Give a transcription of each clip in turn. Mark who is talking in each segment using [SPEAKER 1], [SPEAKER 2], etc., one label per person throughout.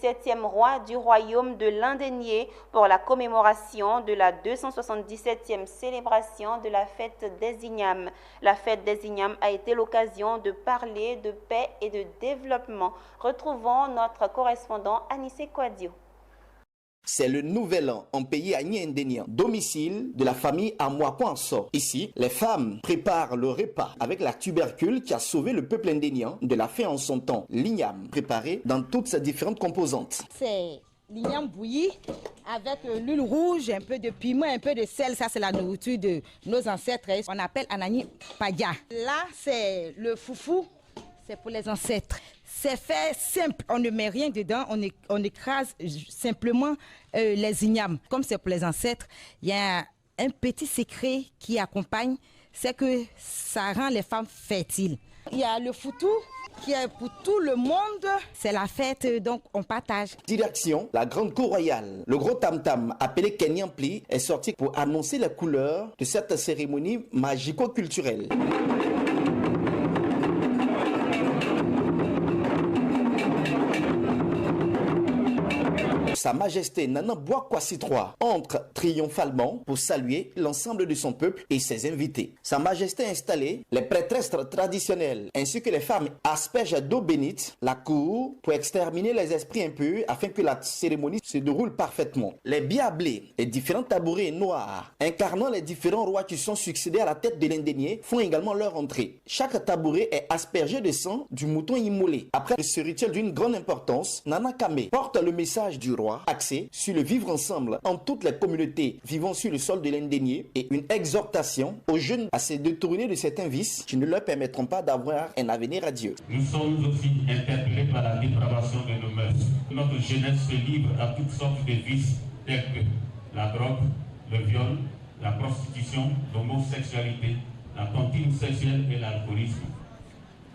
[SPEAKER 1] 17e roi du royaume de l'Indénié pour la commémoration de la 277e célébration de la fête des Ignames. La fête des Ignames a été l'occasion de parler de paix et de développement. Retrouvons notre correspondant Anissé Kouadio.
[SPEAKER 2] C'est le nouvel an en pays Agny-Indénian, domicile de la famille Amouakouanso. Ici, les femmes préparent le repas avec la tubercule qui a sauvé le peuple indénian de la faim en son temps. L'igname, préparé dans toutes ses différentes composantes.
[SPEAKER 3] C'est l'igname bouilli avec l'huile rouge, un peu de piment, un peu de sel. Ça, c'est la nourriture de nos ancêtres. On appelle Anani Padia. Là, c'est le foufou. C'est pour les ancêtres. C'est fait simple, on ne met rien dedans, on écrase simplement les ignames. Comme c'est pour les ancêtres, il y a un petit secret qui accompagne, c'est que ça rend les femmes fertiles. Il y a le foutou qui est pour tout le monde, c'est la fête, donc on partage.
[SPEAKER 2] Direction, la grande cour royale. Le gros tam-tam, appelé Kenyampli, est sorti pour annoncer les couleurs de cette cérémonie magico-culturelle. Sa Majesté Nana Bouakwasi III entre triomphalement pour saluer l'ensemble de son peuple et ses invités. Sa Majesté a installé les prêtresses traditionnelles ainsi que les femmes aspergent d'eau bénite la cour pour exterminer les esprits impurs afin que la cérémonie se déroule parfaitement. Les biablés, les différents tabourets noirs incarnant les différents rois qui sont succédés à la tête de l'Indénié font également leur entrée. Chaque tabouret est aspergé de sang du mouton immolé. Après ce rituel d'une grande importance, Nana Kame porte le message du roi axé sur le vivre ensemble en toutes les communautés vivant sur le sol de l'Indénié et une exhortation aux jeunes à se détourner de certains vices qui ne leur permettront pas d'avoir un avenir radieux.
[SPEAKER 4] Nous sommes aussi interpellés par la dépravation de nos mœurs. Notre jeunesse se livre à toutes sortes de vices tels que la drogue, le viol, la prostitution, l'homosexualité, la tontine sexuelle et l'alcoolisme.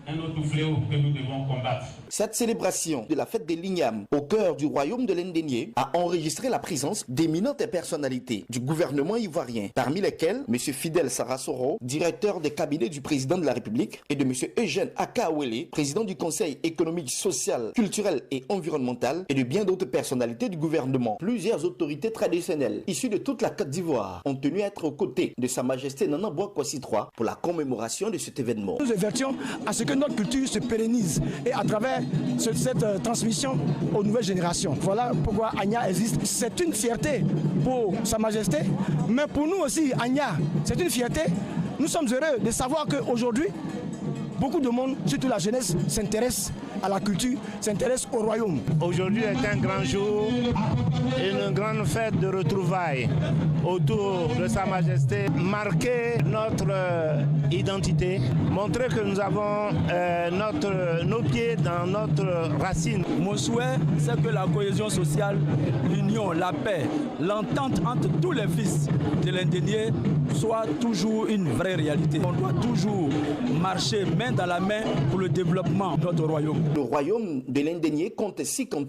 [SPEAKER 4] Un autre fléau que nous devons combattre.
[SPEAKER 2] Cette célébration de la fête des Lignames au cœur du royaume de l'Indénié a enregistré la présence d'éminentes personnalités du gouvernement ivoirien, parmi lesquelles M. Fidel Sarasoro, directeur des cabinets du président de la République, et de M. Eugène Akawele, président du Conseil économique, social, culturel et environnemental, et de bien d'autres personnalités du gouvernement. Plusieurs autorités traditionnelles issues de toute la Côte d'Ivoire ont tenu à être aux côtés de Sa Majesté Nana Bouakwasi III pour la commémoration de cet événement.
[SPEAKER 5] Nous avertions à ce que notre culture se pérennise et à travers cette transmission aux nouvelles générations. Voilà pourquoi Agna existe. C'est une fierté pour Sa Majesté, mais pour nous aussi, Agna, c'est une fierté. Nous sommes heureux de savoir qu'aujourd'hui, beaucoup de monde, surtout la jeunesse, s'intéresse à la culture, s'intéresse au royaume.
[SPEAKER 6] Aujourd'hui est un grand jour, une grande fête de retrouvailles autour de Sa Majesté. Marquer notre identité, montrer que nous avons nos pieds dans notre racine.
[SPEAKER 7] Mon souhait, c'est que la cohésion sociale, l'union, la paix, l'entente entre tous les fils de l'Indénié soit toujours une vraie réalité. On doit toujours marcher main dans la main pour le développement de notre royaume.
[SPEAKER 2] Le royaume de l'Indénié compte 6 cantons.